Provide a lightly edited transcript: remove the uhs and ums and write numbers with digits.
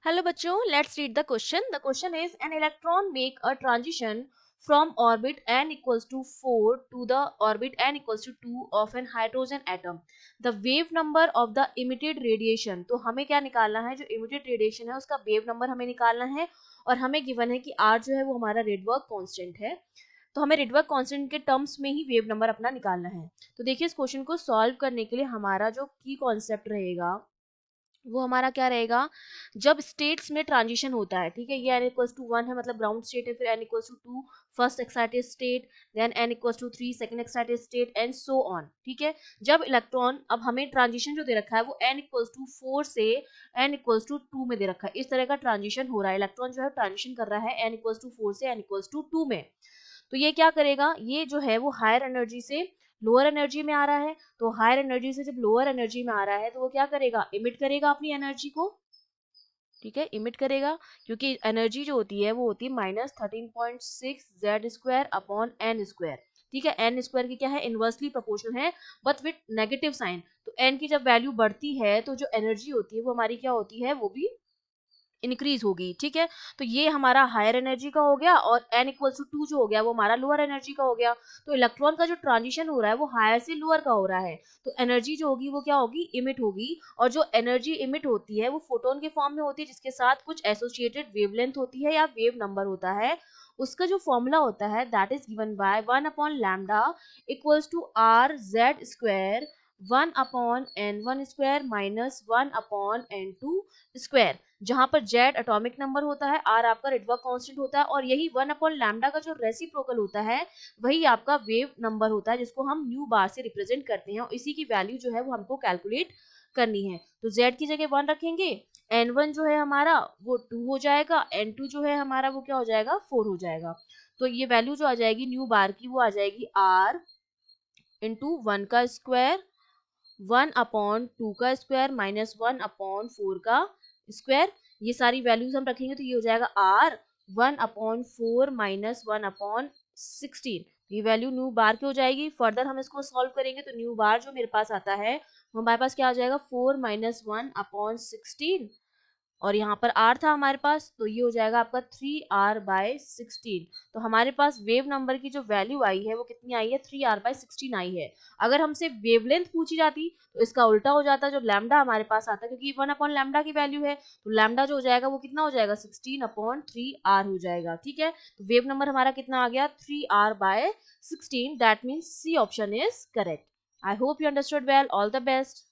Hello बच्चों, let's read the question. The question is an electron make a transition from orbit n equals to 4 to the orbit n equals to 2 of an hydrogen atom. The wave number of the emitted radiation. तो हमें क्या निकालना है, जो emitted radiation है उसका wave number हमें निकालना है और हमें given है कि r जो है वो हमारा Rydberg constant है. तो हमें Rydberg constant के टर्म्स में ही वेव नंबर अपना निकालना है. तो देखिए इस क्वेश्चन को सॉल्व करने के लिए हमारा जो की कॉन्सेप्ट रहेगा वो हमारा क्या रहेगा, जब स्टेट्स में ट्रांजिशन होता है, ठीक है, ये n इक्वल्स टू 1 है मतलब ग्राउंड स्टेट है, फिर n equals to 2 first excited state, then n equals to 3 second excited state and so on. ठीक है, जब इलेक्ट्रॉन, अब हमें ट्रांजिशन जो दे रखा है वो n इक्वल्स टू 4 से n इक्वल्स टू 2 में दे रखा है. इस तरह का ट्रांजिशन हो रहा है, इलेक्ट्रॉन जो है ट्रांजिशन कर रहा है n इक्वल्स टू 4 से n इक्वल्स टू 2 में. तो ये क्या करेगा, ये जो है वो हायर एनर्जी से लोअर एनर्जी में आ रहा है. तो हायर एनर्जी से जब लोअर एनर्जी में आ रहा है तो वो क्या करेगा, इमिट करेगा अपनी एनर्जी को. ठीक है, इमिट करेगा क्योंकि एनर्जी जो होती है वो होती है -13.6 z² अपॉन n स्क्वायर. ठीक है, n स्क्वायर की क्या है, इनवर्सली प्रोपोर्शनल है बट विथ नेगेटिव साइन. तो n की जब वैल्यू बढ़ती है तो जो एनर्जी होती है वो हमारी क्या होती है, वो भी इंक्रीज होगी. ठीक है, तो ये हमारा हायर एनर्जी का हो गया और n इक्वल्स टू 2 जो हो गया वो हमारा लोअर एनर्जी का हो गया. तो इलेक्ट्रॉन का जो ट्रांजिशन हो रहा है वो हायर से लोअर का हो रहा है, तो एनर्जी जो होगी वो क्या होगी, इमिट होगी. और जो एनर्जी इमिट होती है वो फोटोन के फॉर्म में होती है जिसके साथ कुछ एसोसिएटेड वेवलेंथ होती है या वेव नंबर होता है. उसका जो फॉर्मूला होता है that is given by 1 upon lambda equals to R Z square 1 upon n1 square minus 1 upon n2 square, जहां पर जेड एटॉमिक नंबर होता है, आर आपका रिडबर्ग कांस्टेंट होता है और यही 1 अपॉन लैम्डा का जो रेसिप्रोकल होता है वही आपका वेव नंबर होता है जिसको हम न्यू बार से रिप्रेजेंट करते हैं और इसी की वैल्यू जो है वो हमको कैलकुलेट करनी है. तो जेड की जगह 1 रखेंगे, n1 जो है हमारा वो 2 हो जाएगा, n2 जो है हमारा वो क्या हो जाएगा, 4 हो जाएगा. तो ये वैल्यू जो आ जाएगी न्यू बार की वो आ जाएगी r इंटू 1 का स्क्वायर 1 अपॉन 2 का स्क्वायर माइनस 1 अपॉन 4 का स्क्वायर. ये सारी वैल्यूज हम रखेंगे तो ये हो जाएगा r 1 अपॉन 4 माइनस 1 अपॉन 16. ये वैल्यू न्यू बार की हो जाएगी. फर्दर हम इसको सॉल्व करेंगे तो न्यू बार जो मेरे पास आता है वो हमारे पास क्या आ जाएगा, 4 माइनस 1 अपॉन 16 और यहाँ पर r था हमारे पास तो ये हो जाएगा आपका 3r/16. तो हमारे पास वेव नंबर की जो वैल्यू आई है वो कितनी आई है, 3r/16 आई है. अगर हमसे वेवलेंथ पूछी जाती तो इसका उल्टा हो जाता, जो लैम्डा हमारे पास आता क्योंकि 1 अपॉन लैम्डा की वैल्यू है तो लैम्डा जो हो जाएगा वो कितना हो जाएगा, 16 अपॉन 3r हो जाएगा. ठीक है, तो वेव नंबर हमारा कितना आ गया, 3r/16. That means C option is correct. I hope you understood well. All the best.